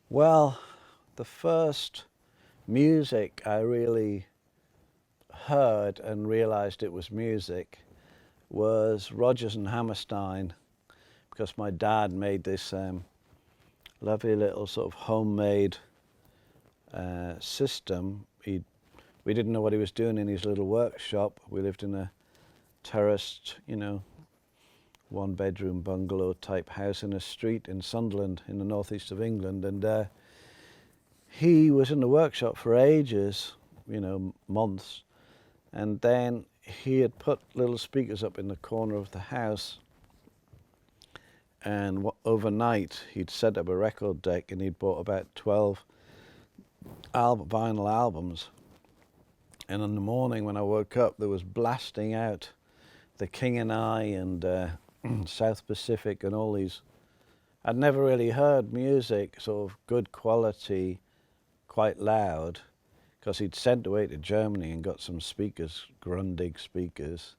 Well, the first music I really heard and realized it was music was Rodgers and Hammerstein, because my dad made this lovely little sort of homemade system. We didn't know what he was doing in his little workshop. We lived in a terraced, one-bedroom bungalow type house in a street in Sunderland in the northeast of England, and he was in the workshop for ages, months, and then he had put little speakers up in the corner of the house, and overnight he'd set up a record deck, and he'd bought about 12 vinyl albums, and in the morning when I woke up there was blasting out The King and I and South Pacific and all these. I'd never really heard music, sort of good quality, quite loud, because he'd sent away to Germany and got some speakers, Grundig speakers,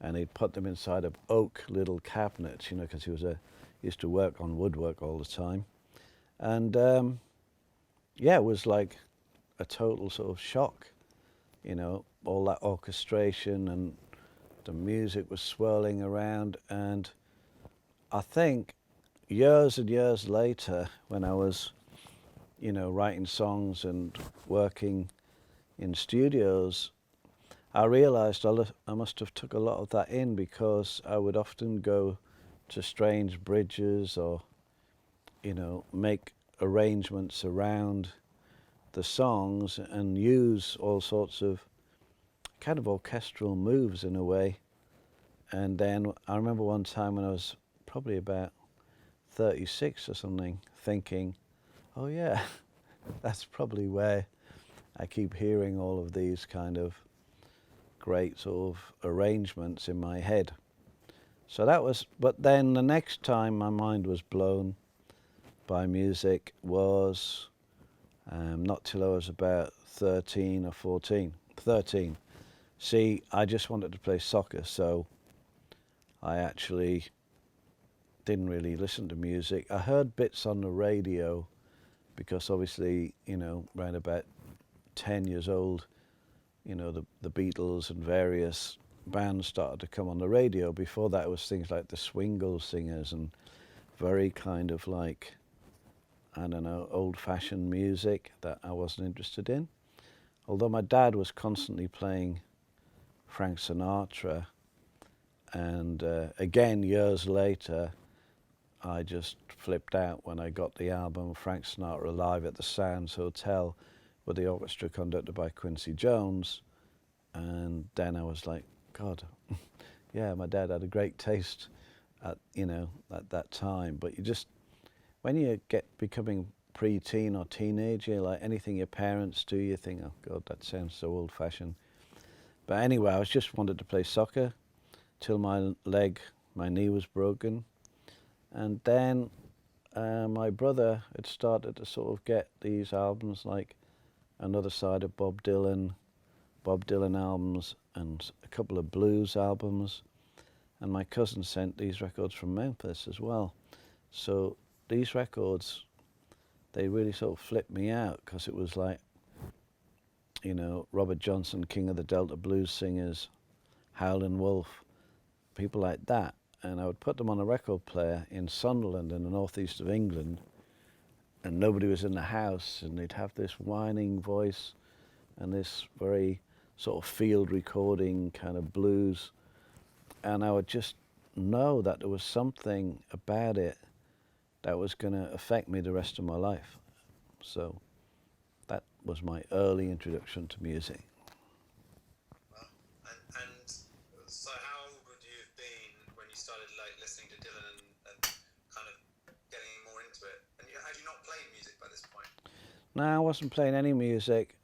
and he'd put them inside of oak little cabinets, because he used to work on woodwork all the time. And it was like a total sort of shock, all that orchestration, and the music was swirling around. And I think years and years later, when I was writing songs and working in studios, I realized I must have took a lot of that in, because I would often go to strange bridges or, make arrangements around the songs and use all sorts of kind of orchestral moves in a way. And then I remember one time when I was probably about 36 or something, thinking, oh yeah, that's probably where I keep hearing all of these kind of great sort of arrangements in my head. So that was, but then the next time my mind was blown by music was not till I was about 13 or 14. 13. See, I just wanted to play soccer, so I actually didn't really listen to music. I heard bits on the radio, because obviously, around about 10 years old, the Beatles and various bands started to come on the radio. Before that, it was things like the Swingle Singers and very kind of like, I don't know, old-fashioned music that I wasn't interested in. Although my dad was constantly playing Frank Sinatra, and again, years later, I just flipped out when I got the album Frank Sinatra Live at the Sands Hotel with the orchestra conducted by Quincy Jones. And then I was like, God, yeah, my dad had a great taste at that time. But when you get becoming pre-teen or teenager, like anything your parents do, you think, oh God, that sounds so old-fashioned. But anyway, I just wanted to play soccer till my knee was broken. And then my brother had started to sort of get these albums like Another Side of Bob Dylan albums, and a couple of blues albums. And my cousin sent these records from Memphis as well. So these records, they really sort of flipped me out, because it was like, Robert Johnson, King of the Delta Blues Singers, Howlin' Wolf, people like that. And I would put them on a record player in Sunderland in the northeast of England, and nobody was in the house, and they'd have this whining voice and this very sort of field recording kind of blues. And I would just know that there was something about it that was going to affect me the rest of my life. So that was my early introduction to music. And so how old would you have been when you started like listening to Dylan and kind of getting more into it? And had you not played music by this point? No, I wasn't playing any music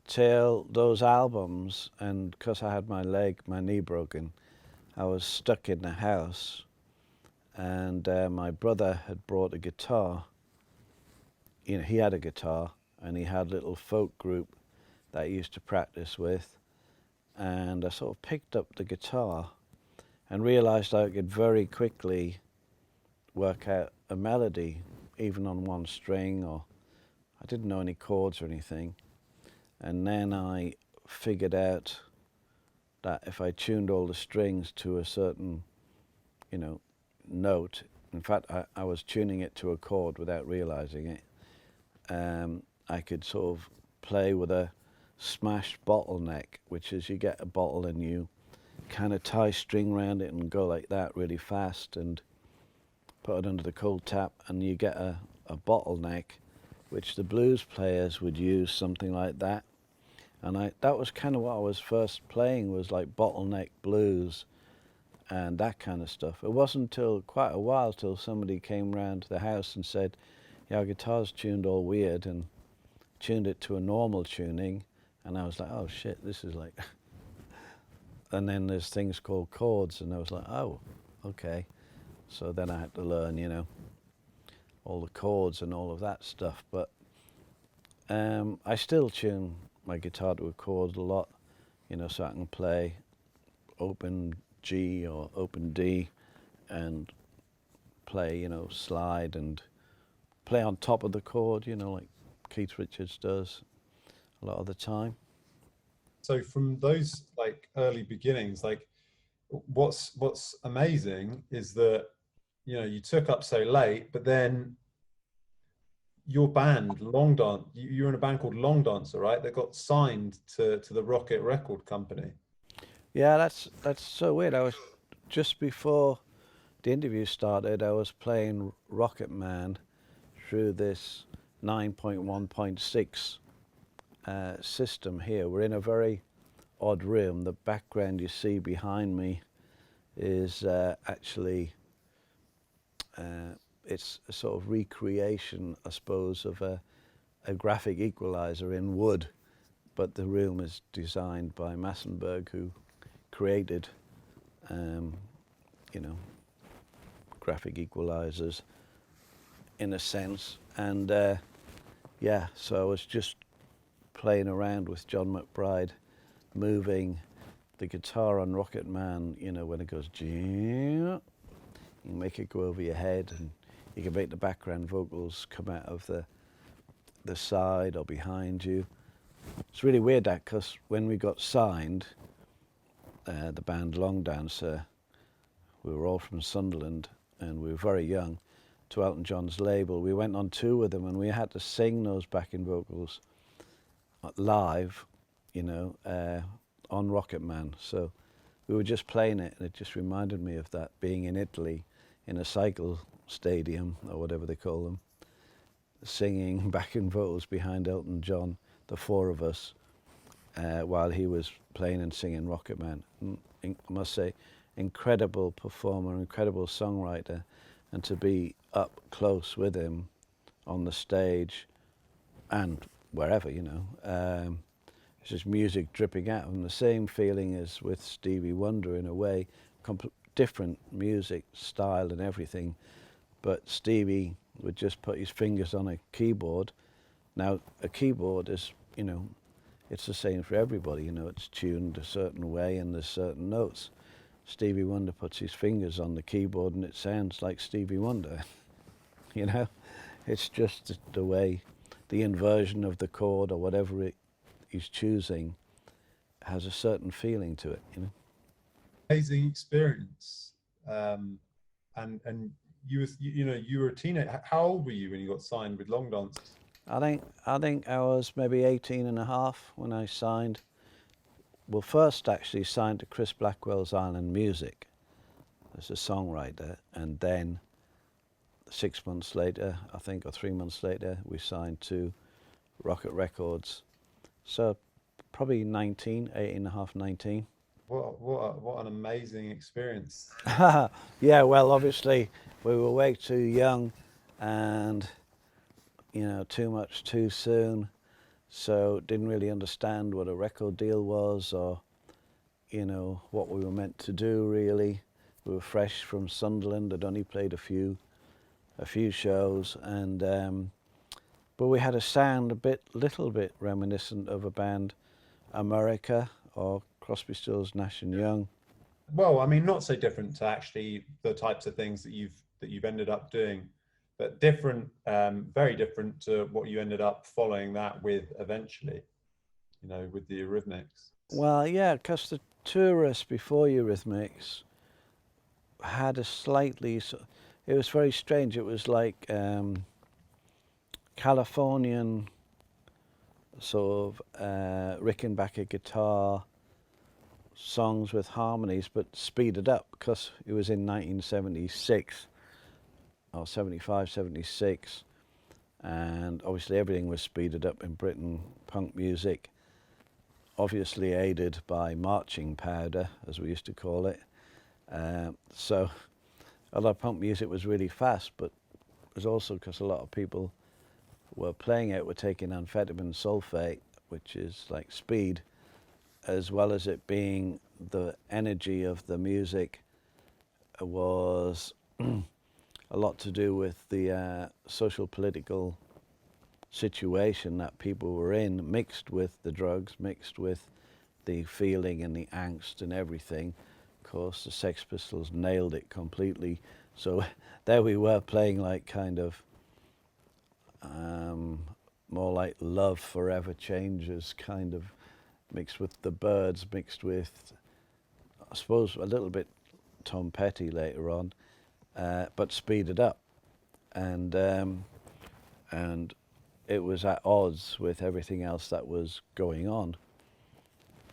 till those albums, and because I had my knee broken, I was stuck in the house, and my brother had brought a guitar. He had a guitar, and he had a little folk group that he used to practice with, and I sort of picked up the guitar and realized I could very quickly work out a melody, even on one string, or I didn't know any chords or anything. And then I figured out that if I tuned all the strings to a certain, note, in fact, I was tuning it to a chord without realizing it, I could sort of play with a smashed bottleneck, which is you get a bottle and you kind of tie string around it and go like that really fast and put it under the cold tap, and you get a bottleneck, which the blues players would use something like that. And that was kind of what I was first playing, was like bottleneck blues and that kind of stuff. It wasn't until quite a while till somebody came round to the house and said, yeah, our guitar's tuned all weird, and tuned it to a normal tuning. And I was like, oh shit, this is like... And then there's things called chords, and I was like, oh, okay. So then I had to learn, all the chords and all of that stuff. But I still tune my guitar to a chord a lot, so I can play open G or open D and play, slide and play on top of the chord, like Keith Richards does a lot of the time. So from those like early beginnings, like what's amazing is that, you took up so late, but then your band, Longdancer, you were in a band called Longdancer, right? That got signed to the Rocket Record Company. Yeah, that's so weird. I was just before the interview started, I was playing Rocket Man through this 9.1.6 system here. We're in a very odd room. The background you see behind me is actually it's a sort of recreation, I suppose, of a graphic equalizer in wood, but the room is designed by Massenburg, who created, graphic equalizers in a sense. And yeah, so I was just playing around with John McBride, moving the guitar on Rocket Man, when it goes, you make it go over your head, and you can make the background vocals come out of the side or behind you. It's really weird that, because when we got signed, the band Longdancer, we were all from Sunderland and we were very young, to Elton John's label. We went on tour with them and we had to sing those backing vocals live, on Rocket Man. So we were just playing it, and it just reminded me of that, being in Italy in a cycle stadium or whatever they call them, singing backing vocals behind Elton John, the four of us, while he was playing and singing Rocket Man. I must say, incredible performer, incredible songwriter, and to be up close with him on the stage and wherever, it's just music dripping out of him. The same feeling as with Stevie Wonder in a way, different music style and everything, but Stevie would just put his fingers on a keyboard. Now, a keyboard is, it's the same for everybody, it's tuned a certain way and there's certain notes. Stevie Wonder puts his fingers on the keyboard and it sounds like Stevie Wonder, It's just the way, the inversion of the chord or whatever he's choosing has a certain feeling to it, Amazing experience. And you were a teenager. How old were you when you got signed with Longdancer? I think I was maybe 18 and a half when I signed. Well, first actually signed to Chris Blackwell's Island Music as a songwriter, and then 6 months later, I think, or 3 months later, we signed to Rocket Records. So probably 19, 18 and a half, 19. What an amazing experience. Yeah, well, obviously we were way too young and, too much too soon. So didn't really understand what a record deal was, or, what we were meant to do really. We were fresh from Sunderland, had only played a few shows, and but we had a sound little bit reminiscent of a band, America, or Crosby, Stills, Nash and Young. Well, I mean, not so different to actually the types of things that you've ended up doing. but different, very different to what you ended up following that with eventually, you know, with the Eurythmics. Well, yeah, because the Tourists before Eurythmics had a slightly, it was very strange. It was like Californian sort of Rickenbacker guitar songs with harmonies, but speeded up because it was in 1976 or 75, 76, and obviously everything was speeded up in Britain, punk music, obviously aided by marching powder, as we used to call it. So a lot of punk music was really fast, but it was also because a lot of people were playing it, were taking amphetamine sulfate, which is like speed, as well as it being the energy of the music was a lot to do with the social political situation that people were in, mixed with the drugs, mixed with the feeling and the angst and everything. Of course, the Sex Pistols nailed it completely. So there we were playing like kind of more like Love Forever Changes, kind of mixed with the Byrds, mixed with, I suppose, a little bit Tom Petty later on, but speeded up, and it was at odds with everything else that was going on.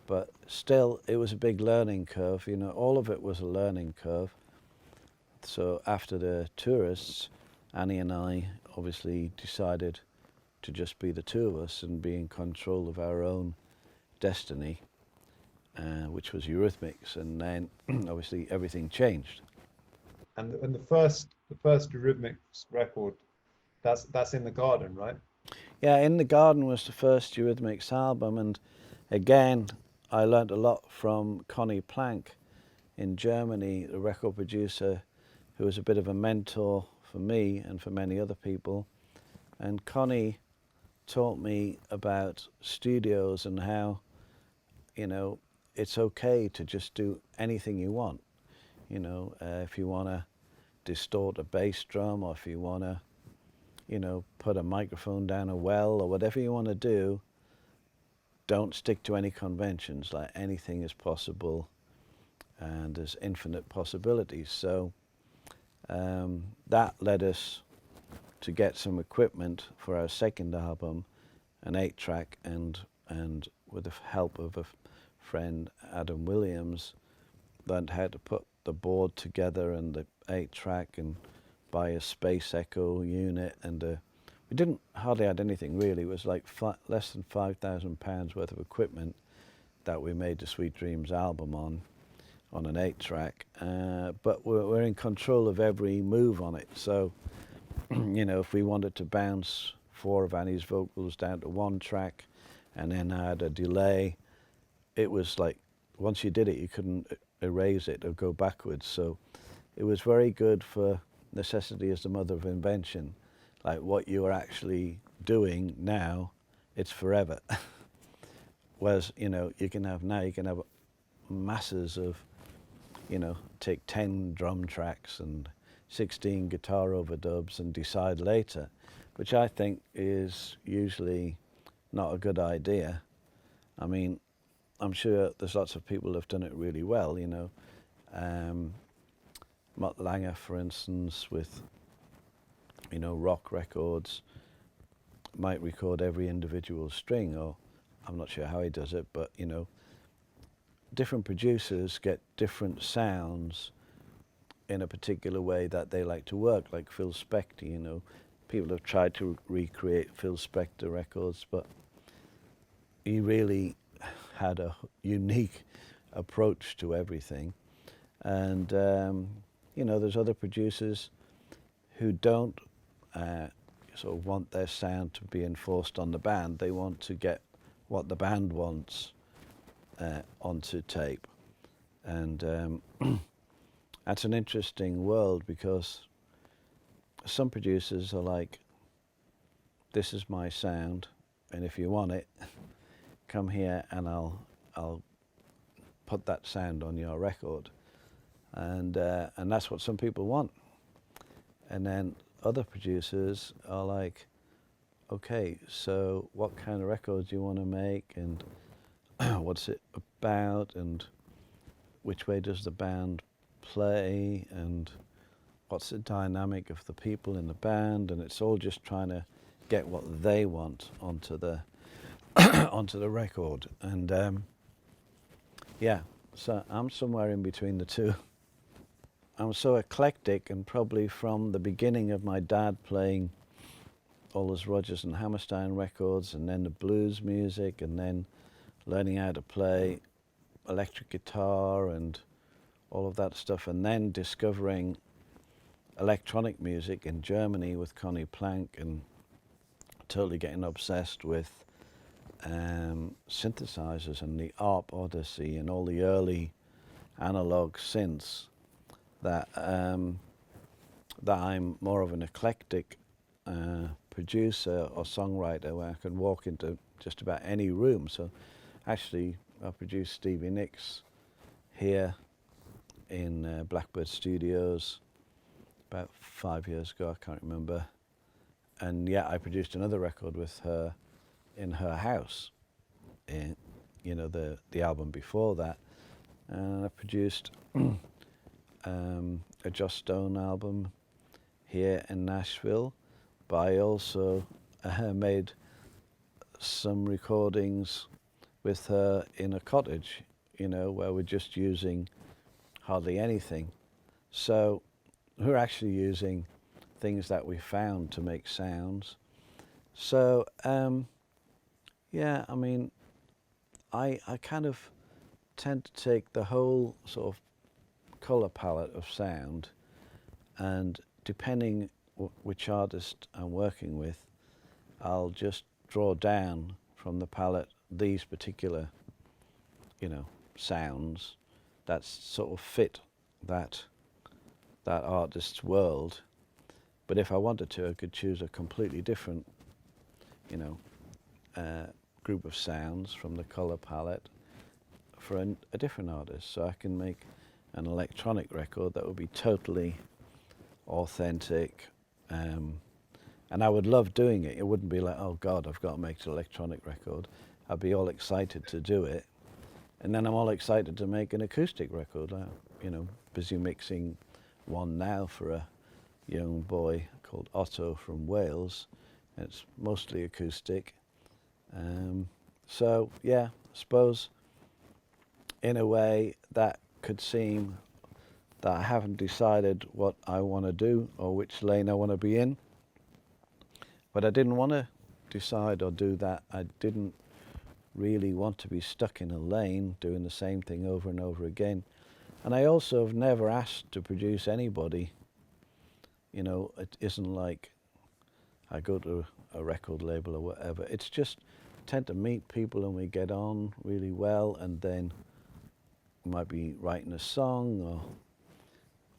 But still, it was a big learning curve. You know, all of it was a learning curve. So after the Tourists, Annie and I obviously decided to just be the two of us and be in control of our own destiny, which was Eurythmics, and then obviously everything changed. And the first Eurythmics record, that's In the Garden, right? Yeah, In the Garden was the first Eurythmics album, and again, I learnt a lot from Connie Plank in Germany, the record producer, who was a bit of a mentor for me and for many other people. And Connie taught me about studios and how, you know, it's okay to just do anything you want. You know, if you want to distort a bass drum, or if you want to, you know, put a microphone down a well, or whatever you want to do, don't stick to any conventions. Like, anything is possible, and there's infinite possibilities. So that led us to get some equipment for our second album, an 8-track, and with the help of a friend, Adam Williams, learned how to put the board together and the 8-track, and buy a Space Echo unit, and we didn't hardly had anything really. It was like less than £5,000 worth of equipment that we made the Sweet Dreams album on an 8-track, but we're in control of every move on it. So, you know, if we wanted to bounce 4 of Annie's vocals down to 1 track and then add a delay, it was like, once you did it, you couldn't erase it or go backwards. So it was very good for necessity as the mother of invention. Like, what you are actually doing now, it's forever. Whereas, you know, you can have masses of, you know, take 10 drum tracks and 16 guitar overdubs and decide later, which I think is usually not a good idea. I mean, I'm sure there's lots of people who've done it really well, you know. Mutt Lange, for instance, with, you know, rock records, might record every individual string, or I'm not sure how he does it, but, you know, different producers get different sounds in a particular way that they like to work, like Phil Spector. You know, people have tried to recreate Phil Spector records, but he really had a unique approach to everything. And, you know, there's other producers who don't sort of want their sound to be enforced on the band. They want to get what the band wants onto tape. And that's an interesting world, because some producers are like, this is my sound, and if you want it, come here and I'll put that sound on your record. And that's what some people want. And then other producers are like, okay, so what kind of records do you want to make, and what's it about, and which way does the band play, and what's the dynamic of the people in the band, and it's all just trying to get what they want onto the onto the record. And yeah, so I'm somewhere in between the two. I'm so eclectic, and probably from the beginning of my dad playing all those Rodgers and Hammerstein records, and then the blues music, and then learning how to play electric guitar and all of that stuff, and then discovering electronic music in Germany with Conny Plank, and totally getting obsessed with synthesizers and the ARP Odyssey and all the early analog synths, that that I'm more of an eclectic producer or songwriter, where I can walk into just about any room. So actually I produced Stevie Nicks here in Blackbird Studios about 5 years ago, I can't remember. And yeah, I produced another record with her in her house, in, you know, the album before that. And I produced a Joss Stone album here in Nashville, but I also made some recordings with her in a cottage, you know, where we're just using hardly anything. So we're actually using things that we found to make sounds. So yeah, I mean, I kind of tend to take the whole sort of color palette of sound, and depending which artist I'm working with, I'll just draw down from the palette these particular, you know, sounds that sort of fit that artist's world. But if I wanted to, I could choose a completely different, you know, group of sounds from the color palette for a different artist. So I can make an electronic record that would be totally authentic, and I would love doing it. It wouldn't be like, oh God, I've got to make an electronic record. I'd be all excited to do it, and then I'm all excited to make an acoustic record. I'm, you know, busy mixing one now for a young boy called Otto from Wales. It's mostly acoustic. So yeah, I suppose in a way that could seem that I haven't decided what I want to do or which lane I want to be in. But I didn't want to decide or do that. I didn't really want to be stuck in a lane doing the same thing over and over again. And I also have never asked to produce anybody. You know, it isn't like I go to a record label or whatever. It's just tend to meet people and we get on really well, and then we might be writing a song, or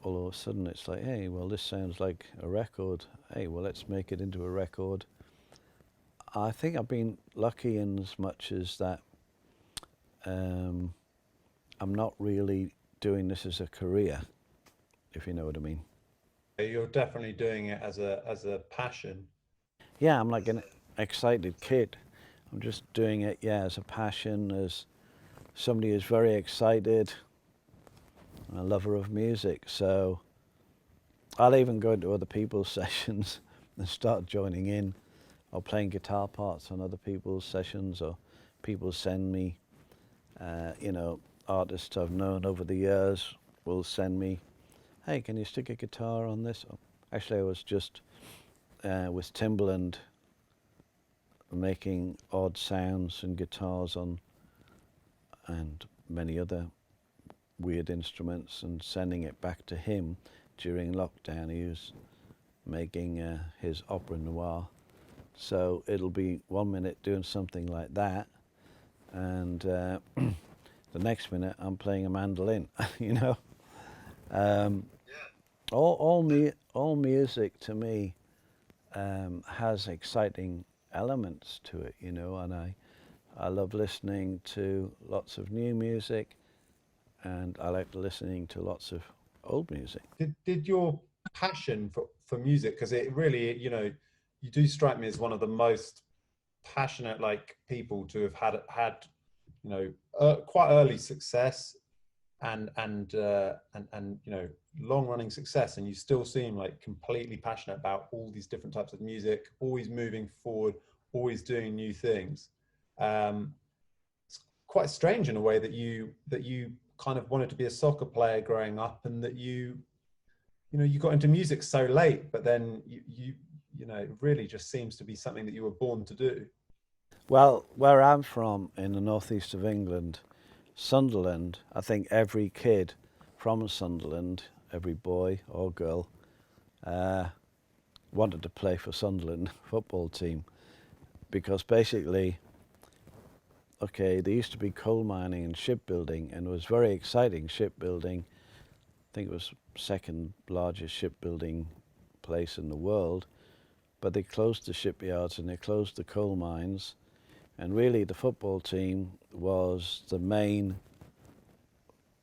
all of a sudden it's like, hey, well, this sounds like a record. Hey, well, let's make it into a record. I think I've been lucky in as much as that I'm not really doing this as a career, if you know what I mean. You're definitely doing it as a passion. Yeah, I'm like an excited kid. I'm just doing it, yeah, as a passion, as somebody who's very excited, a lover of music. So I'll even go into other people's sessions and start joining in, or playing guitar parts on other people's sessions, or people send me, you know, artists I've known over the years will send me, hey, can you stick a guitar on this? Actually, I was just with Timbaland making odd sounds and guitars on, and many other weird instruments, and sending it back to him during lockdown. He was making his opera noir. So it'll be 1 minute doing something like that, and the next minute I'm playing a mandolin, you know. All music to me has exciting elements to it, you know, and I love listening to lots of new music, and I like listening to lots of old music. Did your passion for music, because it really, you know, you do strike me as one of the most passionate like people to have had you know quite early success and you know long running success, and you still seem like completely passionate about all these different types of music, always moving forward, always doing new things. It's quite strange in a way that you kind of wanted to be a soccer player growing up, and that you know you got into music so late, but then you know it really just seems to be something that you were born to do. Well, where I'm from in the northeast of England, Sunderland, I think every kid from Sunderland, every boy or girl, wanted to play for Sunderland football team, because basically, okay, there used to be coal mining and shipbuilding, and it was very exciting shipbuilding. I think it was second largest shipbuilding place in the world, but they closed the shipyards and they closed the coal mines, and really the football team was the main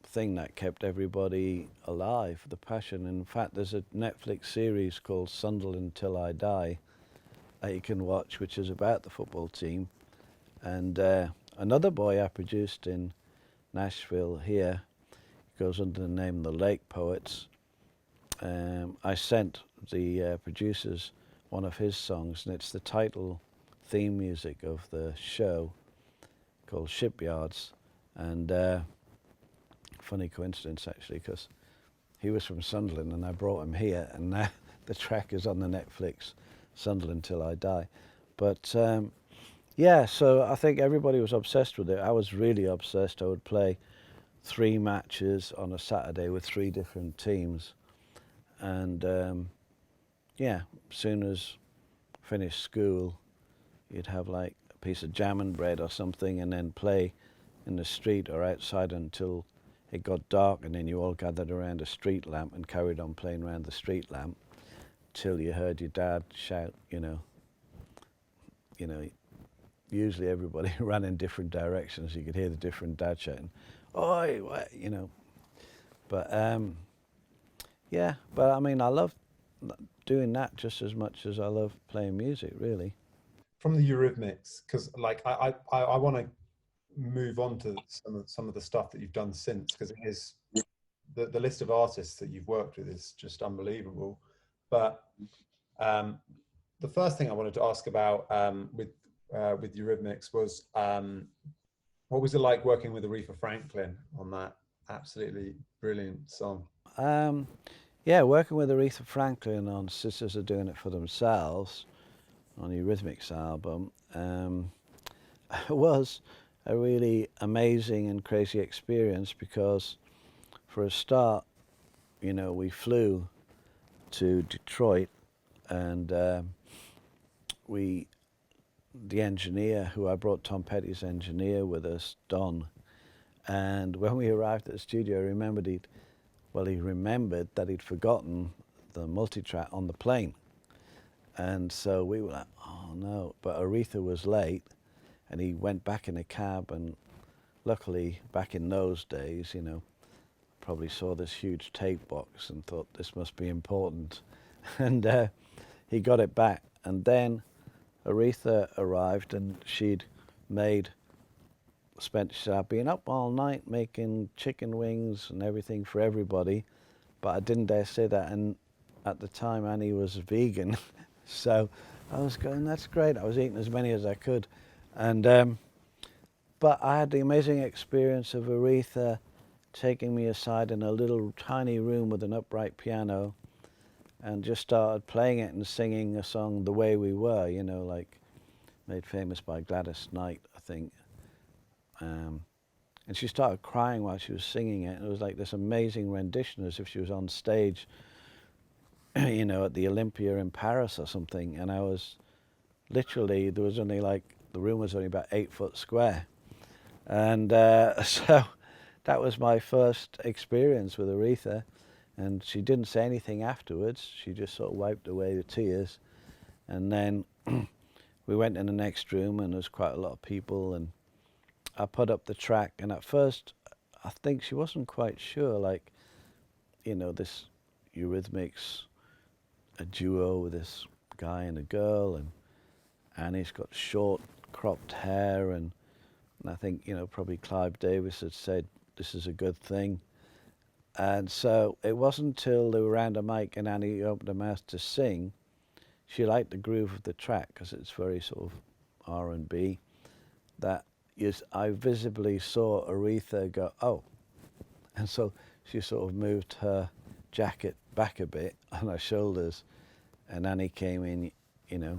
thing that kept everybody alive, the passion. In fact, there's a Netflix series called Sunderland Till I Die that you can watch, which is about the football team. And another boy I produced in Nashville here goes under the name The Lake Poets. I sent the producers one of his songs, and it's the title theme music of the show, called Shipyards. And funny coincidence actually, because he was from Sunderland and I brought him here, and now the track is on the Netflix Sunderland Till I Die. But yeah, so I think everybody was obsessed with it. I was really obsessed. I would play 3 matches on a Saturday with 3 different teams, and yeah, as soon as finished school, you'd have like a piece of jam and bread or something, and then play in the street or outside until it got dark, and then you all gathered around a street lamp and carried on playing around the street lamp till you heard your dad shout, you know, usually everybody ran in different directions. You could hear the different dad shouting, "Oi!" You know. But yeah, but I mean, I love doing that just as much as I love playing music, really. From the Eurythmics, because like I want to move on to some of the stuff that you've done since, because it is the list of artists that you've worked with is just unbelievable. But the first thing I wanted to ask about with Eurythmics was what was it like working with Aretha Franklin on that absolutely brilliant song? Yeah, working with Aretha Franklin on Sisters Are Doing It For Themselves on the Eurythmics album was a really amazing and crazy experience, because for a start, you know, we flew to Detroit, and the engineer, who I brought Tom Petty's engineer with us, Don, and when we arrived at the studio, he remembered that he'd forgotten the multitrack on the plane. And so we were like, oh no, but Aretha was late, and he went back in a cab, and luckily back in those days, you know, probably saw this huge tape box and thought this must be important. And he got it back, and then Aretha arrived, and she said, I've been up all night making chicken wings and everything for everybody, but I didn't dare say that. And at the time, Annie was vegan, so I was going, that's great. I was eating as many as I could. And but I had the amazing experience of Aretha taking me aside in a little tiny room with an upright piano, and just started playing it and singing a song, The Way We Were, you know, like made famous by Gladys Knight, I think. And she started crying while she was singing it, and it was like this amazing rendition, as if she was on stage, you know, at the Olympia in Paris or something. And I was literally, there was only like, the room was only about 8 foot square. And so that was my first experience with Aretha. And she didn't say anything afterwards. She just sort of wiped away the tears. And then we went in the next room, and there was quite a lot of people, and I put up the track. And at first, I think she wasn't quite sure, like, you know, this Eurythmics a duo with this guy and a girl, and Annie's got short cropped hair, and I think, you know, probably Clive Davis had said this is a good thing. And so it wasn't until they were around a mic and Annie opened her mouth to sing, she liked the groove of the track because it's very sort of R&B, that I visibly saw Aretha go, oh. And so she sort of moved her jacket back a bit on her shoulders, and Annie came in, you know,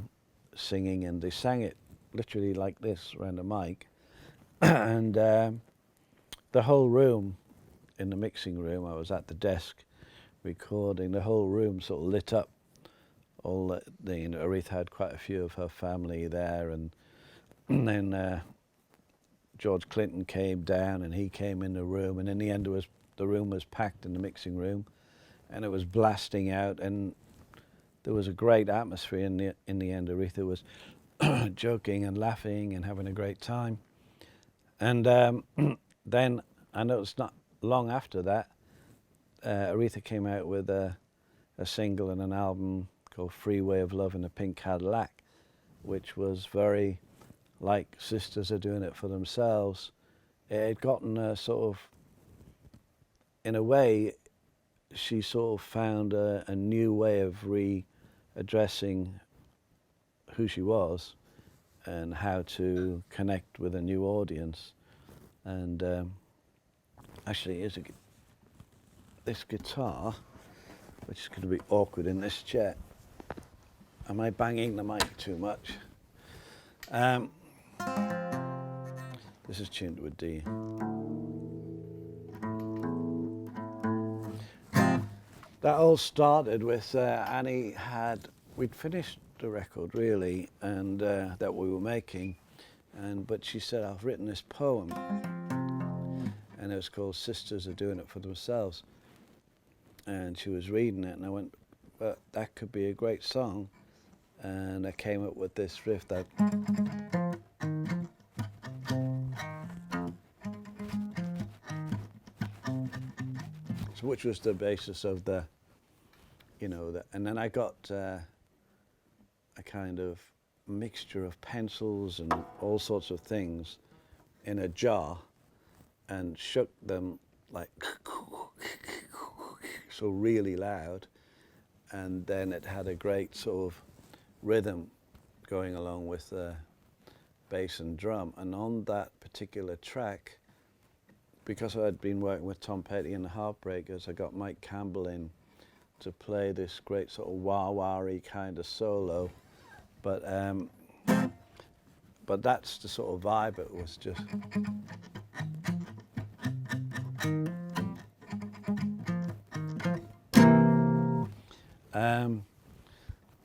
singing, and they sang it literally like this around the mic. And the whole room, in the mixing room, I was at the desk recording, the whole room sort of lit up. All the, you know, Aretha had quite a few of her family there, and then George Clinton came down, and he came in the room, and in the end the room was packed in the mixing room, and it was blasting out, and there was a great atmosphere in the end. Aretha was joking and laughing and having a great time. And then I noticed not long after that, Aretha came out with a single and an album called Freeway of Love in a Pink Cadillac, which was very like Sisters Are Doing It for Themselves. It had gotten a sort of, in a way, she sort of found a new way of readdressing who she was and how to connect with a new audience. And actually, here's this guitar, which is going to be awkward in this chair. Am I banging the mic too much? This is tuned to a D. That all started with Annie we'd finished the record really, and that we were making, but she said, I've written this poem, and it was called Sisters Are Doing It for Themselves. And she was reading it, and I went, well, that could be a great song. And I came up with this riff that, which was the basis of the, you know, and then I got a kind of mixture of pencils and all sorts of things in a jar and shook them like so really loud, and then it had a great sort of rhythm going along with the bass and drum. And on that particular track, because I had been working with Tom Petty and the Heartbreakers, I got Mike Campbell in to play this great sort of wah-wah-y kind of solo, but that's the sort of vibe. It was just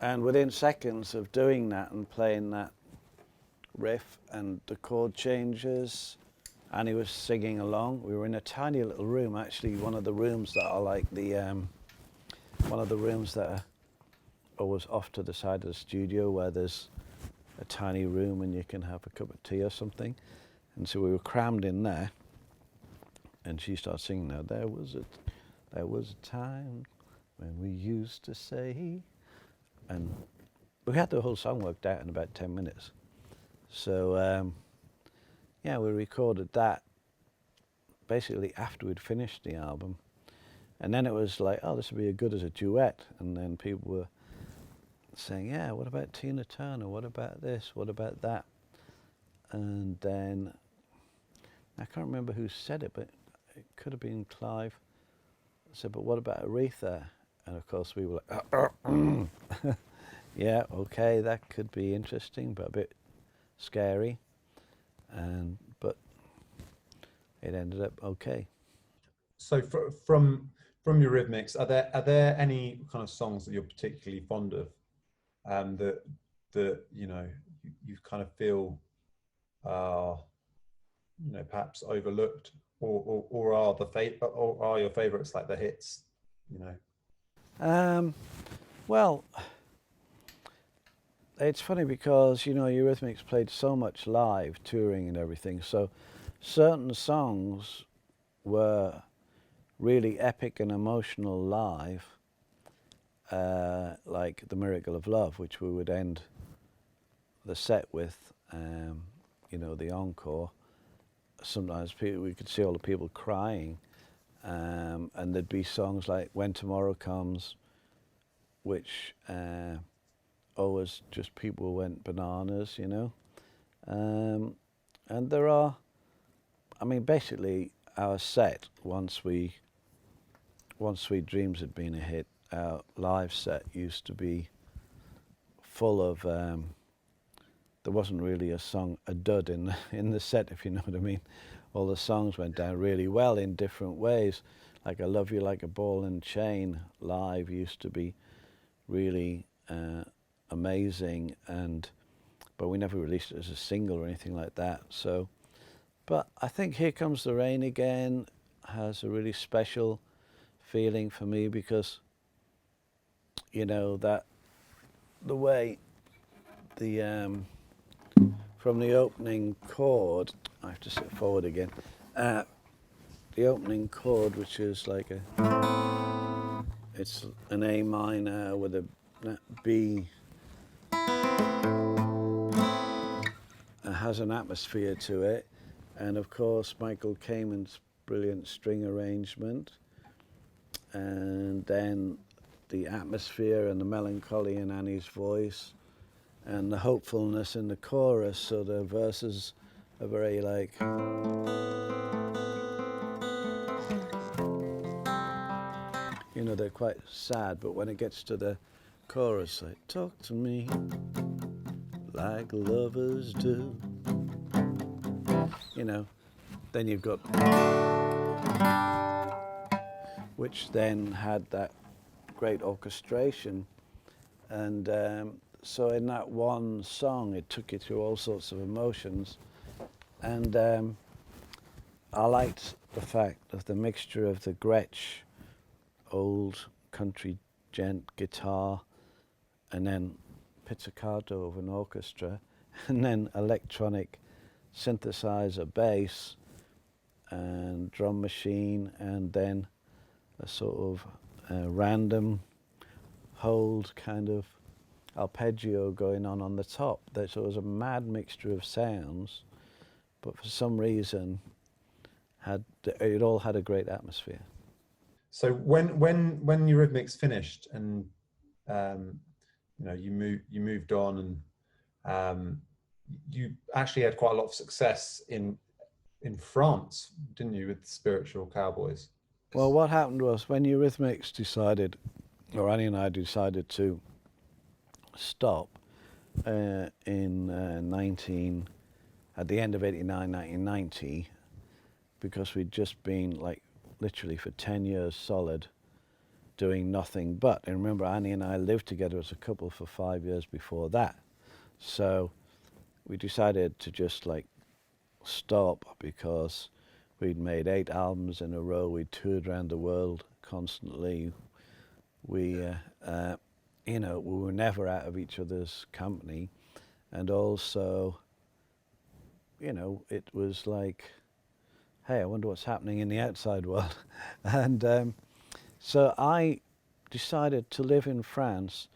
and within seconds of doing that and playing that riff and the chord changes, Annie was singing along. We were in a tiny little room, actually, one of the rooms that are like the one of the rooms that are always off to the side of the studio, where there's a tiny room and you can have a cup of tea or something. And so we were crammed in there, and she started singing. Now there was a time when we used to say, and we had the whole song worked out in about 10 minutes. So yeah, we recorded that basically after we'd finished the album. And then it was like, oh, this would be good as a duet. And then people were saying, yeah, what about Tina Turner? What about this? What about that? And then, I can't remember who said it, but it could have been Clive. I said, but what about Aretha? And of course we were like, yeah, okay, that could be interesting, but a bit scary. But it ended up okay. So from Eurythmics, are there any kind of songs that you're particularly fond of, that you know you kind of feel you know, perhaps overlooked, or are your favourites like the hits, you know? Well, it's funny because, you know, Eurythmics played so much live, touring and everything, so certain songs were really epic and emotional live, like The Miracle of Love, which we would end the set with, you know, the encore. Sometimes we could see all the people crying, and there'd be songs like When Tomorrow Comes, which always just people went bananas, you know. And there are, I mean, basically our set, once Sweet Dreams had been a hit, our live set used to be full of, there wasn't really a dud in the set, if you know what I mean. All the songs went down really well in different ways. Like I Love You Like a Ball and Chain live used to be really amazing, but we never released it as a single or anything like that. So, but I think Here Comes the Rain Again has a really special feeling for me because, you know, that the way from the opening chord, I have to sit forward again, the opening chord, which is like it's an A minor with a B, has an atmosphere to it, and of course Michael Kamen's brilliant string arrangement, and then the atmosphere and the melancholy in Annie's voice, and the hopefulness in the chorus. So the verses are very like, you know, they're quite sad, but when it gets to the chorus, like, talk to me like lovers do, you know, then you've got, which then had that great orchestration, and so in that one song it took you through all sorts of emotions, and I liked the fact of the mixture of the Gretsch old country gent guitar, and then pizzicato of an orchestra, and then electronic synthesizer bass and drum machine, and then a sort of random hold kind of arpeggio going on the top. So it was a mad mixture of sounds, but for some reason it all had a great atmosphere. So when Eurythmics finished and you know, you moved on, and you actually had quite a lot of success in France, didn't you, with Spiritual Cowboys? Well, what happened was when Eurythmics decided, or Annie and I decided to stop in at the end of 1990, because we'd just been like literally for 10 years solid doing nothing but, and remember Annie and I lived together as a couple for 5 years before that, so we decided to just like stop, because we'd made 8 albums in a row, we toured around the world constantly, we you know, we were never out of each other's company, and also, you know, it was like, hey, I wonder what's happening in the outside world. And so I decided to live in France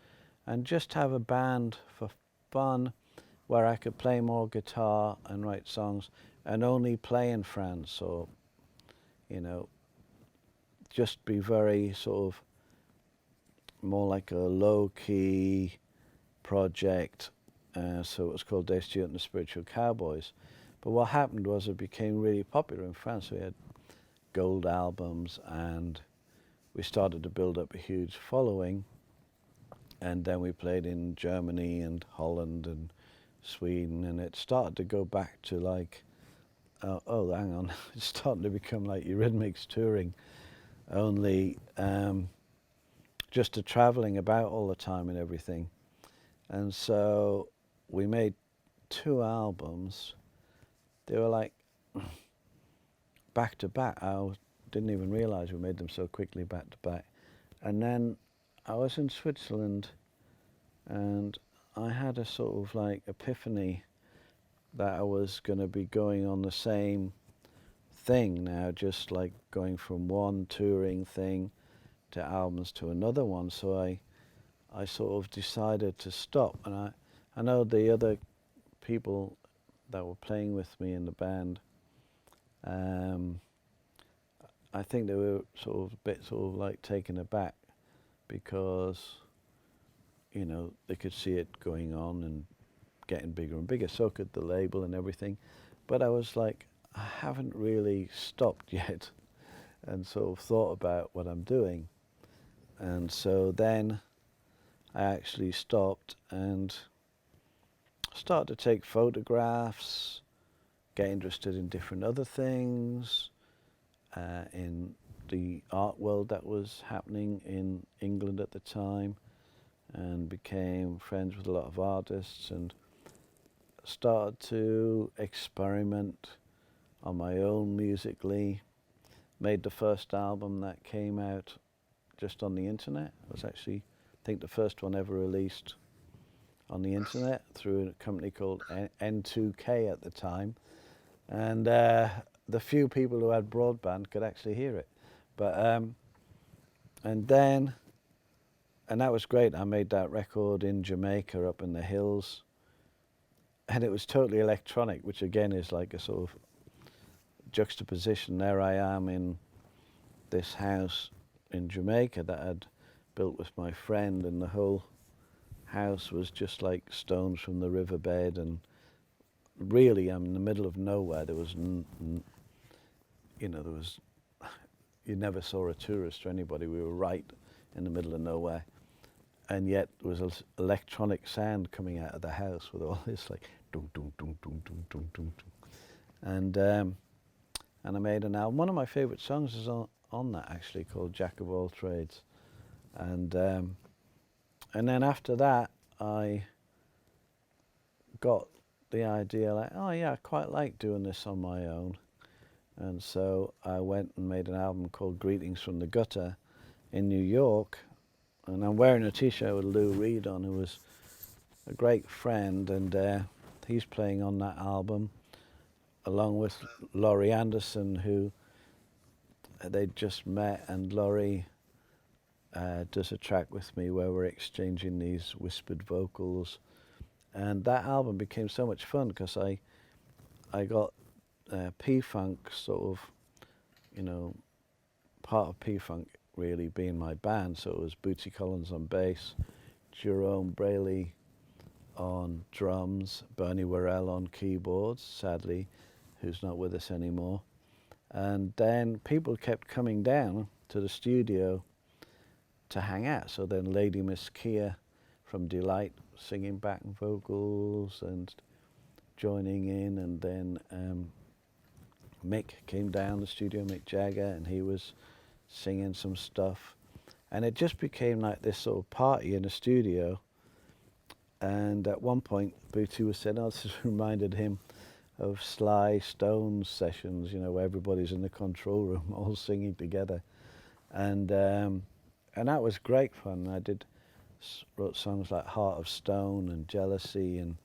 and just have a band for fun, where I could play more guitar and write songs, and only play in France, or, you know, just be very sort of more like a low-key project. So it was called Stewart and the Spiritual Cowboys. But what happened was it became really popular in France. We had gold albums, and we started to build up a huge following. And then we played in Germany and Holland and Sweden, and it started to go back to like, oh, hang on, it's starting to become like Eurythmics touring, only just to traveling about all the time and everything. And so we made 2 albums. They were like back to back. I didn't even realize we made them so quickly back to back. And then I was in Switzerland, and I had a sort of like epiphany that I was going to be going on the same thing now, just like going from one touring thing to albums to another one. So I I sort of decided to stop. And I know the other people that were playing with me in the band, I think they were sort of a bit sort of like taken aback because, you know, they could see it going on and getting bigger and bigger. So could the label and everything. But I was like, I haven't really stopped yet and sort of thought about what I'm doing. And so then I actually stopped and started to take photographs, get interested in different other things, in the art world that was happening in England at the time, and became friends with a lot of artists and started to experiment on my own musically. Made the first album that came out just on the internet. It was actually, I think, the first one ever released on the internet through a company called N2K at the time. And the few people who had broadband could actually hear it. But and that was great. I made that record in Jamaica up in the hills, and it was totally electronic, which again is like a sort of juxtaposition. There I am in this house in Jamaica that I'd built with my friend, and the whole house was just like stones from the riverbed, and really I'm in the middle of nowhere. There was you never saw a tourist or anybody. We were right in the middle of nowhere, and yet there was an electronic sound coming out of the house with all this like dum dum dum dum dum dum dum dum. And I made an album. One of my favourite songs is on that actually, called Jack of All Trades. And then after that, I got the idea like, oh yeah, I quite like doing this on my own. And so I went and made an album called Greetings from the Gutter in New York. And I'm wearing a t-shirt with Lou Reed on, who was a great friend, and he's playing on that album, along with Laurie Anderson, who they'd just met, and Laurie does a track with me where we're exchanging these whispered vocals. And that album became so much fun because I got P-Funk sort of, you know, part of P-Funk really being my band. So it was Bootsy Collins on bass, Jerome Braley on drums, Bernie Worrell on keyboards, sadly, who's not with us anymore. And then people kept coming down to the studio to hang out. So then Lady Miss Kia from Delight singing backing vocals and joining in, and then Mick came down the studio, Mick Jagger, and he was singing some stuff. And it just became like this sort of party in the studio. And at one point, Bootsy was saying, oh, this reminded him of Sly Stone's sessions, you know, where everybody's in the control room all singing together. And that was great fun. I wrote songs like Heart of Stone and Jealousy, and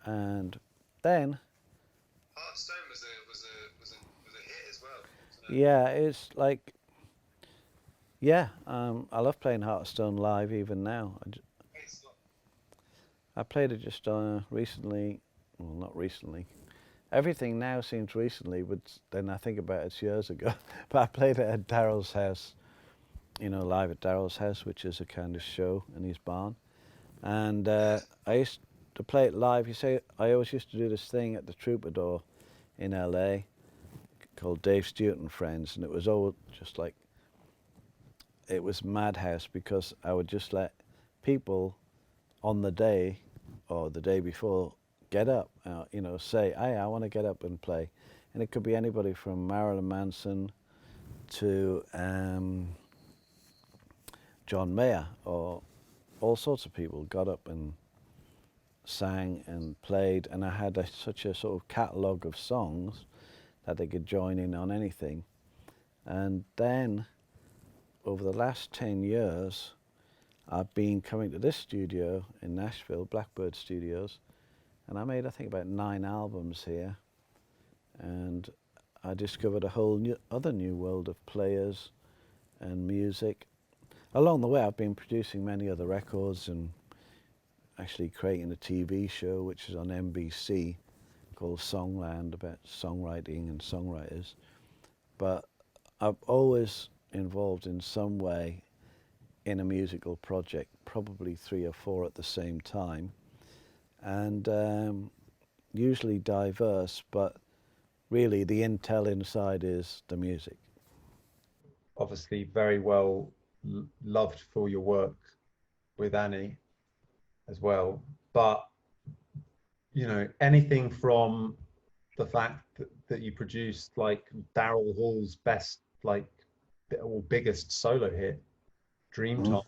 then Heart of Stone was a hit as well. yeah, it's like, yeah, I love playing Heart of Stone live even now. I played it just recently. Well, not recently. Everything now seems recently, but then I think about it's years ago. But I played it at Daryl's house, you know, live at Daryl's house, which is a kind of show in his barn. And I used to play it live. You say, I always used to do this thing at the Troubadour in LA called Dave Stewart and Friends, and it was all just like, it was madhouse, because I would just let people on the day or the day before get up, you know, say, hey, I want to get up and play. And it could be anybody from Marilyn Manson to John Mayer, or all sorts of people got up and sang and played. And I had such a sort of catalogue of songs that they could join in on anything. And then over the last 10 years, I've been coming to this studio in Nashville, Blackbird Studios, and I made, I think, about 9 albums here. And I discovered a whole other new world of players and music. along the way, I've been producing many other records and actually creating a TV show which is on NBC called Songland about songwriting and songwriters. But I'm always involved in some way in a musical project, probably 3 or 4 at the same time, and usually diverse, but really the intel inside is the music. Obviously, very well loved for your work with Annie as well. But, you know, anything from the fact that you produced like Daryl Hall's best, like, or biggest solo hit, Dream Time,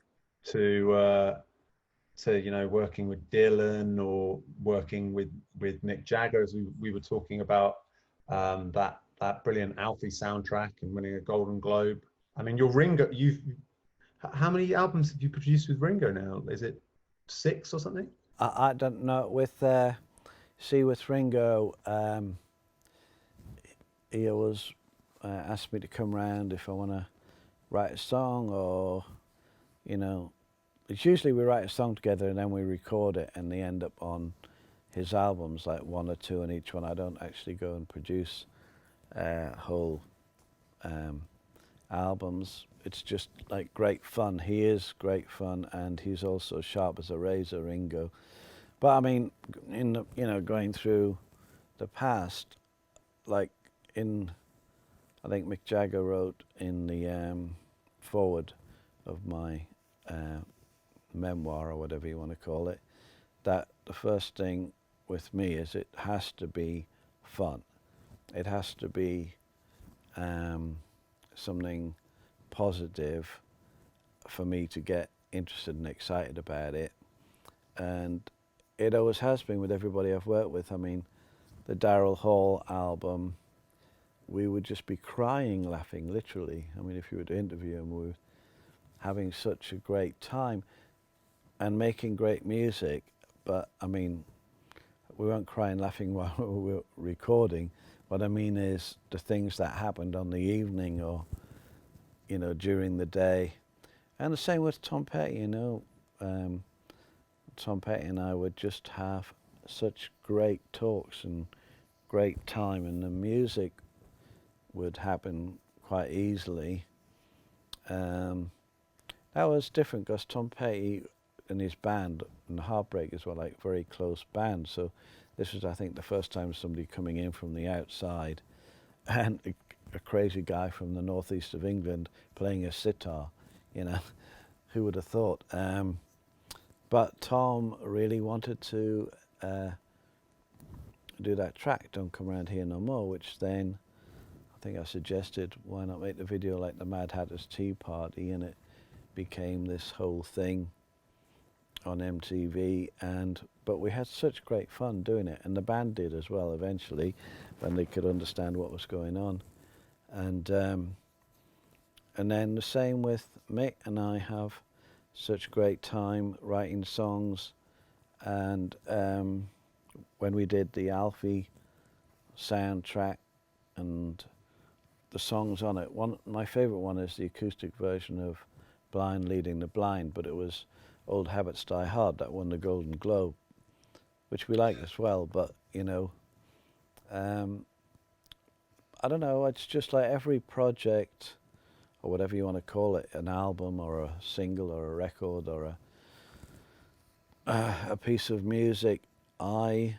to you know, working with Dylan or working with Mick Jagger, as we were talking about, that brilliant Alfie soundtrack and winning a Golden Globe. I mean, your Ringo, how many albums have you produced with Ringo now? Is it 6 or something? I don't know. With Ringo, he always asked me to come round if I want to write a song, or, you know, it's usually we write a song together and then we record it and they end up on his albums, like 1 or 2 on each one. I don't actually go and produce whole albums. It's just like great fun. He is great fun, and he's also sharp as a razor, Ringo. But I mean, in the, you know, going through the past, like I think Mick Jagger wrote in the foreword of my memoir, or whatever you want to call it, that the first thing with me is it has to be fun. It has to be something positive for me to get interested and excited about it. And it always has been with everybody I've worked with. I mean, the Daryl Hall album, we would just be crying, laughing, literally. I mean, if you were to interview him, we were having such a great time and making great music. But I mean, we weren't crying, laughing while we were recording. What I mean is the things that happened on the evening, or, you know, during the day. And the same with Tom Petty, you know. Tom Petty and I would just have such great talks and great time, and the music would happen quite easily. That was different because Tom Petty and his band and the Heartbreakers were like very close bands. So this was, I think, the first time somebody coming in from the outside, and a crazy guy from the northeast of England playing a sitar, you know, who would have thought? But Tom really wanted to do that track, Don't Come Round Here No More, which then I think I suggested, why not make the video like the Mad Hatter's Tea Party, and it became this whole thing on MTV. But we had such great fun doing it, and the band did as well eventually, when they could understand what was going on. And then the same with Mick and I have such great time writing songs. And when we did the Alfie soundtrack and the songs on it, my favourite one is the acoustic version of Blind Leading the Blind, but it was Old Habits Die Hard that won the Golden Globe, which we like as well. But, you know, I don't know, it's just like every project, or whatever you want to call it, an album or a single or a record or a piece of music, I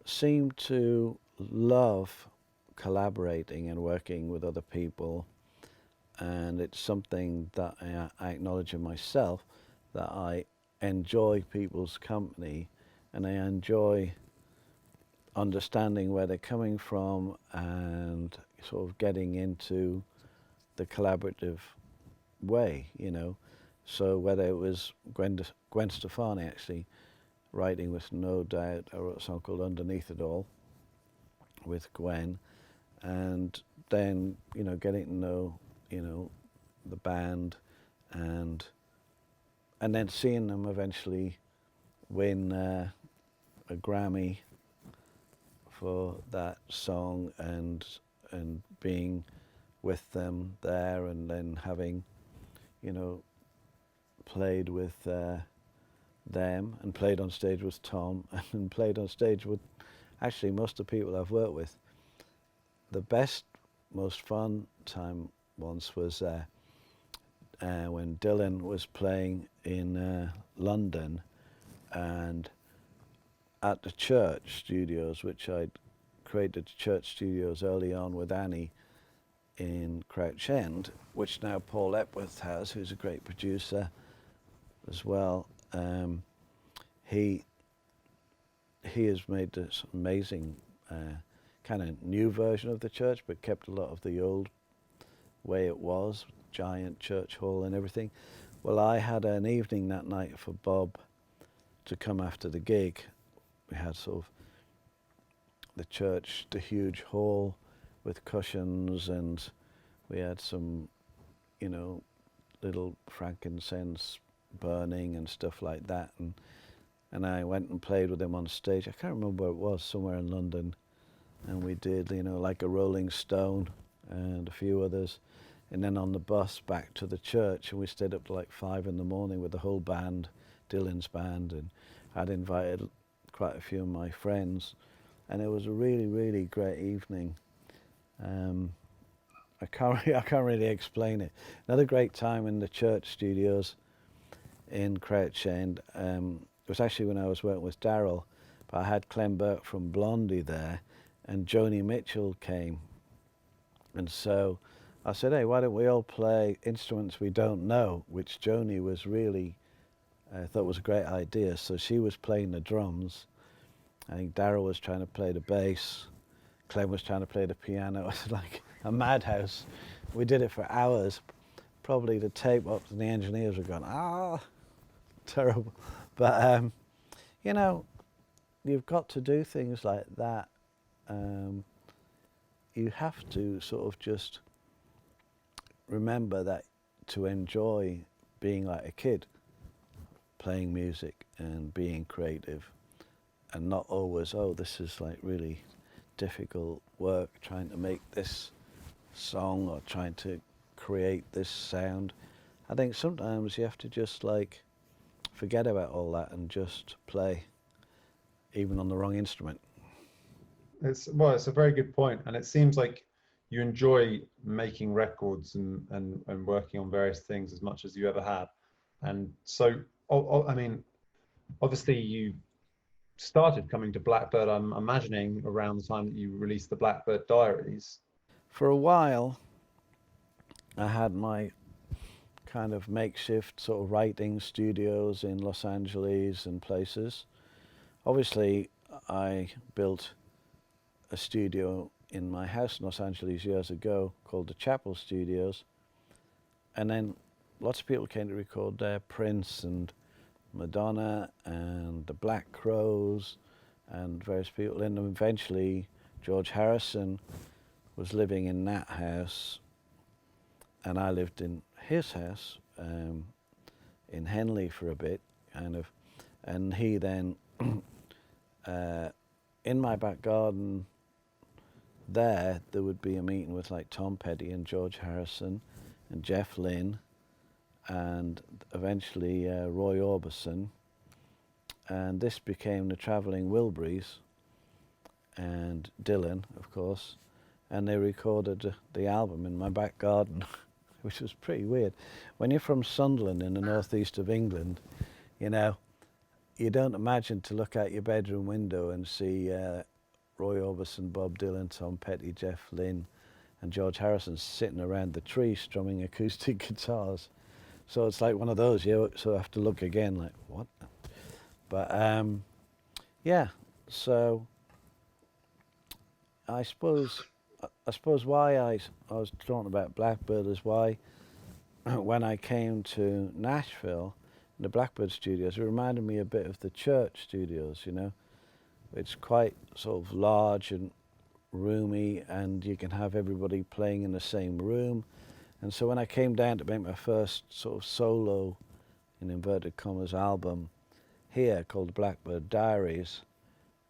seem to love collaborating and working with other people, and it's something that I acknowledge in myself, that I enjoy people's company, and I enjoy understanding where they're coming from and sort of getting into the collaborative way, you know. So whether it was Gwen Stefani actually writing with No Doubt, I wrote a song called Underneath It All with Gwen, and then, you know, getting to know, you know, the band, and then seeing them eventually win a Grammy for that song, and being with them there, and then having, you know, played with them and played on stage with Tom and played on stage with actually most of the people I've worked with. The best, most fun time once was when Dylan was playing in London, and at the Church Studios, which I'd created the Church Studios early on with Annie in Crouch End, which now Paul Epworth has, who's a great producer as well. He has made this amazing kind of new version of the church, but kept a lot of the old way it was, giant church hall and everything. Well, I had an evening that night for Bob to come after the gig. We had sort of the church, the huge hall with cushions, and we had some, you know, little frankincense burning and stuff like that. And I went and played with him on stage. I can't remember where it was, somewhere in London. And we did, you know, like a Rolling Stone and a few others. And then on the bus back to the church, and we stayed up to like 5 in the morning with the whole band, Dylan's band, and I'd invited quite a few of my friends. And it was a really, really great evening. I can't really explain it. Another great time in the Church Studios in Crouch End. It was actually when I was working with Daryl, but I had Clem Burke from Blondie there, and Joni Mitchell came. And so I said, hey, why don't we all play instruments we don't know, which Joni was really, thought was a great idea. So she was playing the drums. I think Daryl was trying to play the bass. Clem was trying to play the piano. It was like a madhouse. We did it for hours. Probably the tape ops and the engineers were going, terrible. But, you know, you've got to do things like that. You have to sort of just remember that to enjoy being like a kid, playing music and being creative, and not always, oh, this is like really difficult work trying to make this song or trying to create this sound. I think sometimes you have to just like forget about all that and just play, even on the wrong instrument. It's a very good point, and it seems like you enjoy making records and working on various things as much as you ever have. And so, I mean, obviously you started coming to Blackbird, I'm imagining, around the time that you released the Blackbird Diaries. For a while, I had my kind of makeshift sort of writing studios in Los Angeles and places. Obviously, I built a studio in my house in Los Angeles years ago called the Chapel Studios, and then lots of people came to record there, Prince and Madonna and the Black Crowes and various people. And eventually George Harrison was living in that house, and I lived in his house in Henley for a bit, kind of. And he then, in my back garden there would be a meeting with like Tom Petty and George Harrison and Jeff Lynne and eventually Roy Orbison. And this became the Travelling Wilburys and Dylan, of course. And they recorded the album in my back garden, which was pretty weird. When you're from Sunderland in the northeast of England, you know, you don't imagine to look out your bedroom window and see Roy Orbison, Bob Dylan, Tom Petty, Jeff Lynne, and George Harrison sitting around the tree strumming acoustic guitars. So it's like one of those, you sort of have to look again, like, what? But yeah, so I suppose why I was talking about Blackbird is why when I came to Nashville, the Blackbird Studios, it reminded me a bit of the Church Studios, you know. It's quite sort of large and roomy, and you can have everybody playing in the same room. And so when I came down to make my first sort of solo, in inverted commas, album here called the Blackbird Diaries,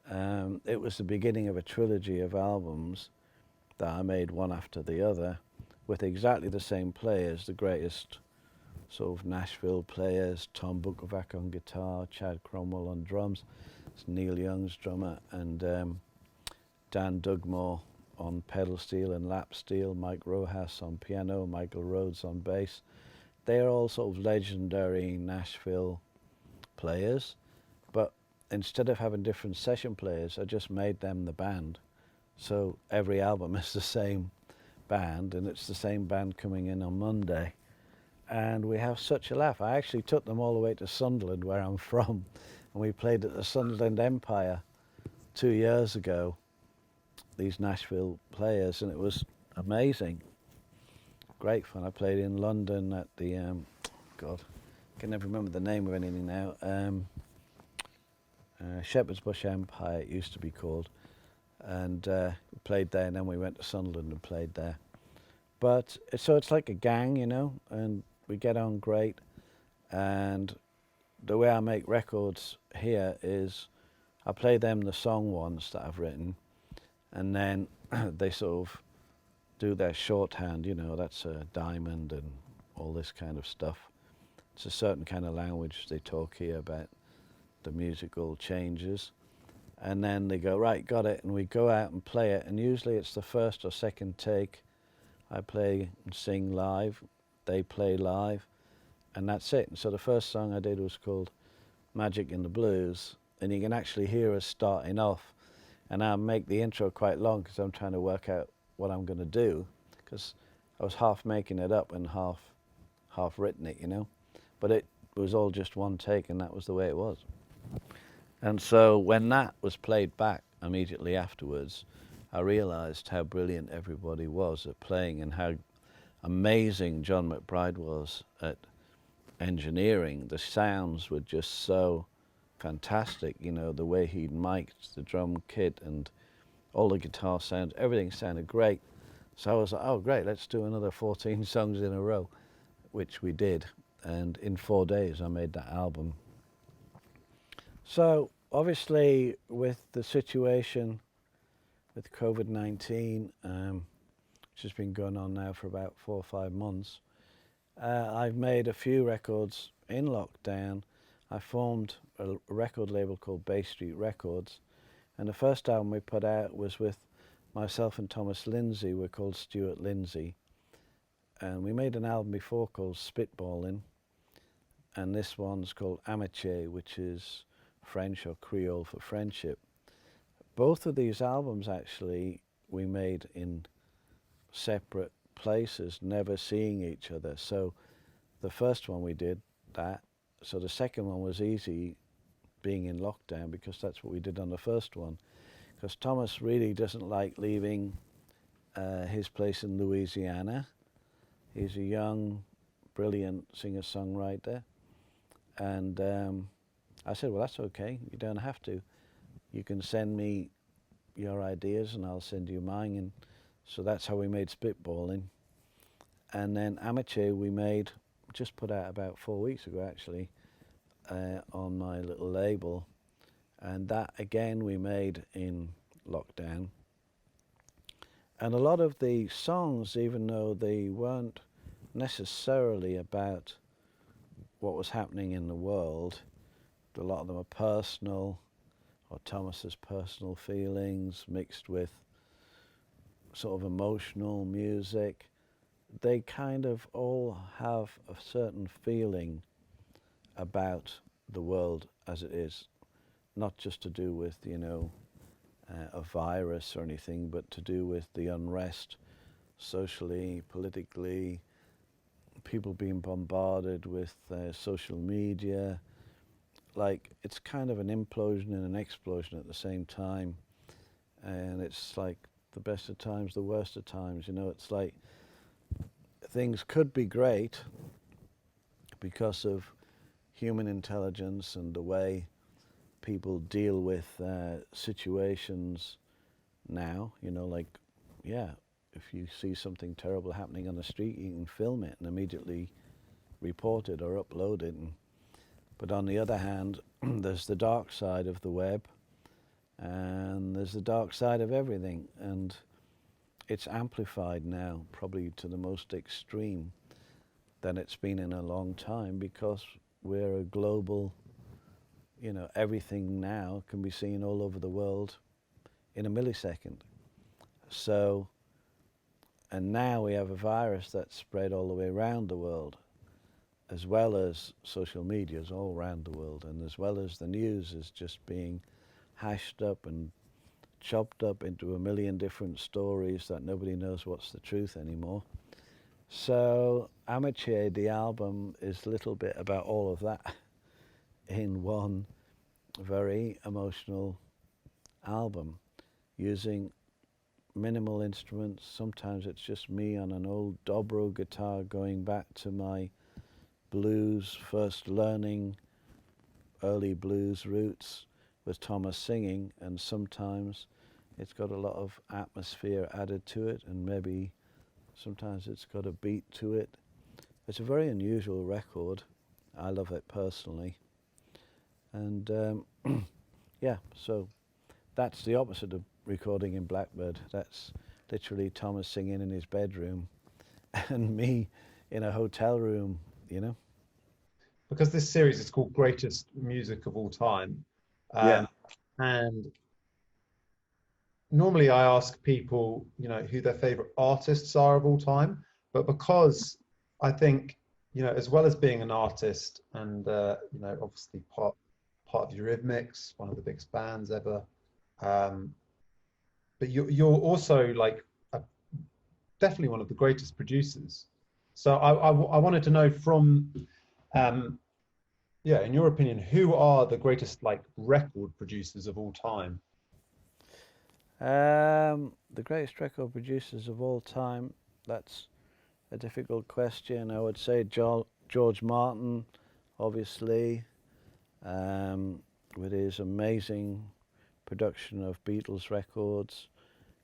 it was the beginning of a trilogy of albums that I made one after the other with exactly the same players, the greatest sort of Nashville players, Tom Bukovac on guitar, Chad Cromwell on drums, it's Neil Young's drummer, and Dan Dugmore on pedal steel and lap steel, Mike Rojas on piano, Michael Rhodes on bass. They're all sort of legendary Nashville players, but instead of having different session players, I just made them the band. So every album is the same band, and it's the same band coming in on Monday. And we have such a laugh. I actually took them all the way to Sunderland, where I'm from, and we played at the Sunderland Empire 2 years ago, these Nashville players, and it was amazing. Great fun. I played in London at the, God, I can never remember the name of anything now, Shepherd's Bush Empire it used to be called, and we played there, and then we went to Sunderland and played there. But so it's like a gang, you know, and we get on great. And the way I make records here is I play them the song once that I've written, and then they sort of do their shorthand, you know, that's a diamond and all this kind of stuff. It's a certain kind of language they talk here about the musical changes. And then they go, right, got it, and we go out and play it, and usually it's the first or second take. I play and sing live, they play live, and that's it. And so the first song I did was called Magic in the Blues, and you can actually hear us starting off, and I make the intro quite long because I'm trying to work out what I'm going to do, because I was half making it up and half written it, you know. But it was all just one take, and that was the way it was. And so when that was played back immediately afterwards, I realized how brilliant everybody was at playing and how amazing John McBride was at engineering. The sounds were just so fantastic, you know, the way he'd mic'd the drum kit and all the guitar sounds, everything sounded great. So I was like, oh great, let's do another 14 songs in a row, which we did. And in 4 days I made that album. So obviously with the situation with COVID-19, which has been going on now for about 4 or 5 months, I've made a few records in lockdown. I formed a record label called Bay Street Records, and the first album we put out was with myself and Thomas Lindsay. We're called Stewart Lindsay, and we made an album before called Spitballing, and this one's called Amitié, which is French or Creole for friendship. Both of these albums actually we made in separate places, never seeing each other. So the first one we did that, so the second one was easy being in lockdown, because that's what we did on the first one, because Thomas really doesn't like leaving his place in Louisiana. He's a young, brilliant singer-songwriter, and I said, well, that's okay, you don't have to. You can send me your ideas and I'll send you mine. And so that's how we made Spitballing. And then Amitié we made, just put out about 4 weeks ago actually, on my little label. And that again we made in lockdown. And a lot of the songs, even though they weren't necessarily about what was happening in the world, a lot of them are personal, or Thomas's personal feelings mixed with sort of emotional music. They kind of all have a certain feeling about the world as it is, not just to do with, you know, a virus or anything, but to do with the unrest socially, politically, people being bombarded with social media. Like, it's kind of an implosion and an explosion at the same time, and it's like the best of times, the worst of times, you know. It's like things could be great because of human intelligence and the way people deal with situations now, you know, like, yeah, if you see something terrible happening on the street, you can film it and immediately report it or upload it. But on the other hand, there's the dark side of the web, and there's the dark side of everything, and it's amplified now, probably to the most extreme. than it's been in a long time, because we're a global, everything now can be seen all over the world in a millisecond. So, and now we have a virus that's spread all the way around the world, as well as social medias all around the world, and as well as the news is just being hashed up and chopped up into a million different stories that nobody knows what's the truth anymore. So Amateur, the album, is a little bit about all of that in one very emotional album, using minimal instruments. Sometimes it's just me on an old dobro guitar, going back to my blues first learning, early blues roots, with Thomas singing, and sometimes it's got a lot of atmosphere added to it, and maybe sometimes it's got a beat to it. It's a very unusual record. I love it personally. And yeah, so that's the opposite of recording in Blackbird. That's literally Thomas singing in his bedroom and me in a hotel room, Because this series is called Greatest Music of All Time. Yeah. And normally I ask people, who their favorite artists are of all time. But because I think, as well as being an artist and, obviously part of Eurythmics, one of the biggest bands ever, but you're also like definitely one of the greatest producers. So I wanted to know from, in your opinion, who are the greatest like record producers of all time? The greatest record producers of all time, that's a difficult question. I would say George Martin, obviously, with his amazing production of Beatles records,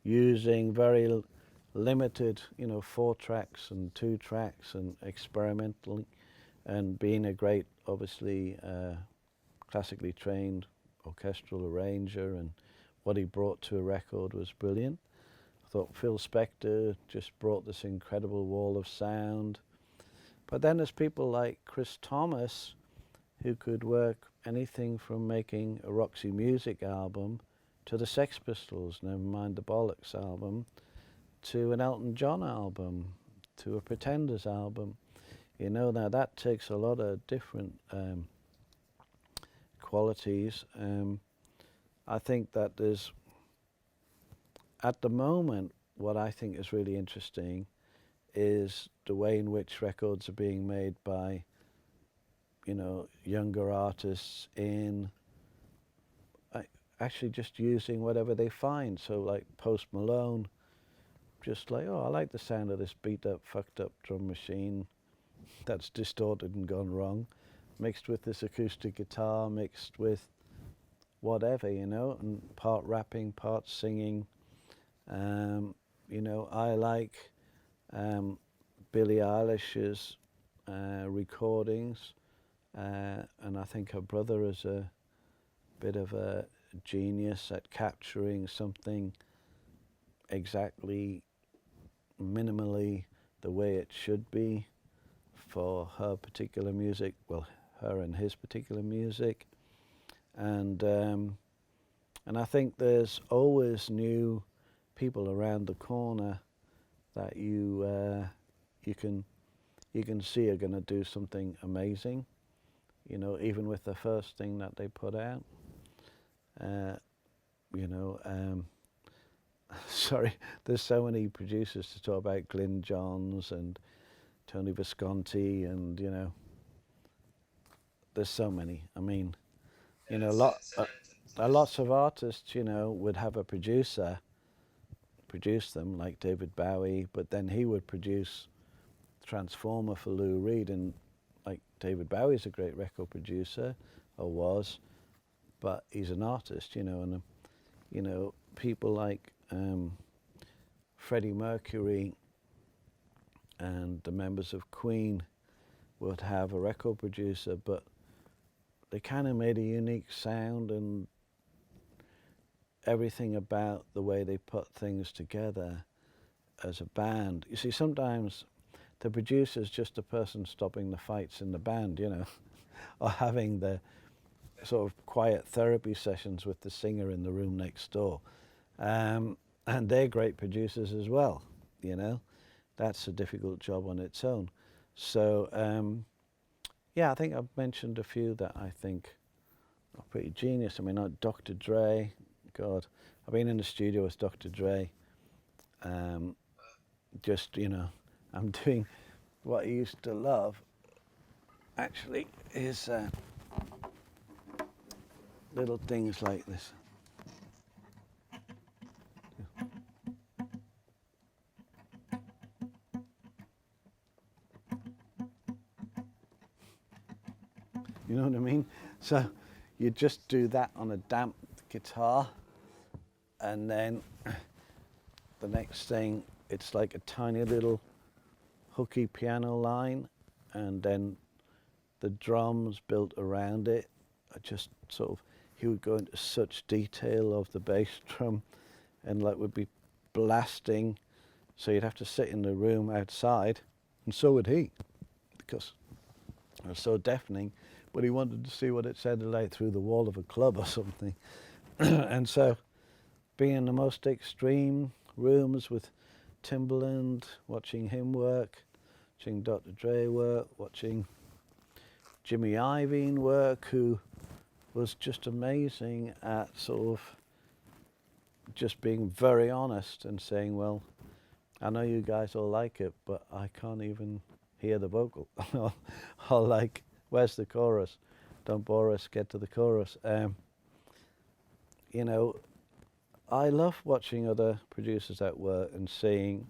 using very limited, 4 tracks and 2 tracks, and experimentally, and being a great, obviously, classically trained orchestral arranger, and what he brought to a record was brilliant. I thought Phil Spector just brought this incredible wall of sound. But then there's people like Chris Thomas, who could work anything from making a Roxy Music album to the Sex Pistols, never mind the Bollocks album, to an Elton John album, to a Pretenders album. Now that takes a lot of different qualities. I think that there's, at the moment, what I think is really interesting is the way in which records are being made by, younger artists in actually just using whatever they find. So like Post Malone, just like, I like the sound of this beat up, fucked up drum machine that's distorted and gone wrong, mixed with this acoustic guitar, mixed with whatever, and part rapping, part singing. I like Billie Eilish's recordings, and I think her brother is a bit of a genius at capturing something exactly, minimally, the way it should be for her particular music, well, her and his particular music. And I think there's always new people around the corner that you can see are going to do something amazing, even with the first thing that they put out. Sorry, there's so many producers to talk about, Glyn Johns and Tony Visconti, and there's so many. I mean, lots of artists, would have a producer produce them, like David Bowie, but then he would produce Transformer for Lou Reed, and like David Bowie's a great record producer, or was, but he's an artist, and people like Freddie Mercury and the members of Queen would have a record producer, but they kind of made a unique sound, and everything about the way they put things together as a band. You see, sometimes the producer's just a person stopping the fights in the band, you know, or having the sort of quiet therapy sessions with the singer in the room next door. And they're great producers as well, you know. That's a difficult job on its own. So, yeah, I think I've mentioned a few that I think are pretty genius. I mean, like Dr. Dre, God, I've been in the studio with Dr. Dre. Just, you know, I'm doing what I used to love, actually, is little things like this. You know what I mean? So you just do that on a damp guitar, and then the next thing, it's like a tiny little hooky piano line, and then the drums built around it are just sort of, he would go into such detail of the bass drum, and like would be blasting, so you'd have to sit in the room outside, and so would he, because it was so deafening, but he wanted to see what it sounded like through the wall of a club or something. And so being in the most extreme rooms with Timbaland, watching him work, watching Dr. Dre work, watching Jimmy Iovine work, who was just amazing at sort of just being very honest and saying, well, I know you guys all like it, but I can't even hear the vocal. Or like, where's the chorus? Don't bore us, get to the chorus. You know, I love watching other producers at work and seeing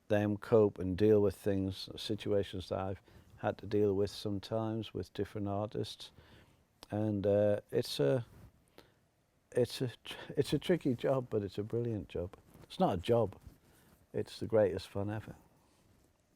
them cope and deal with things, situations that I've had to deal with sometimes with different artists. And it's a tricky job, but it's a brilliant job. It's not a job. It's the greatest fun ever.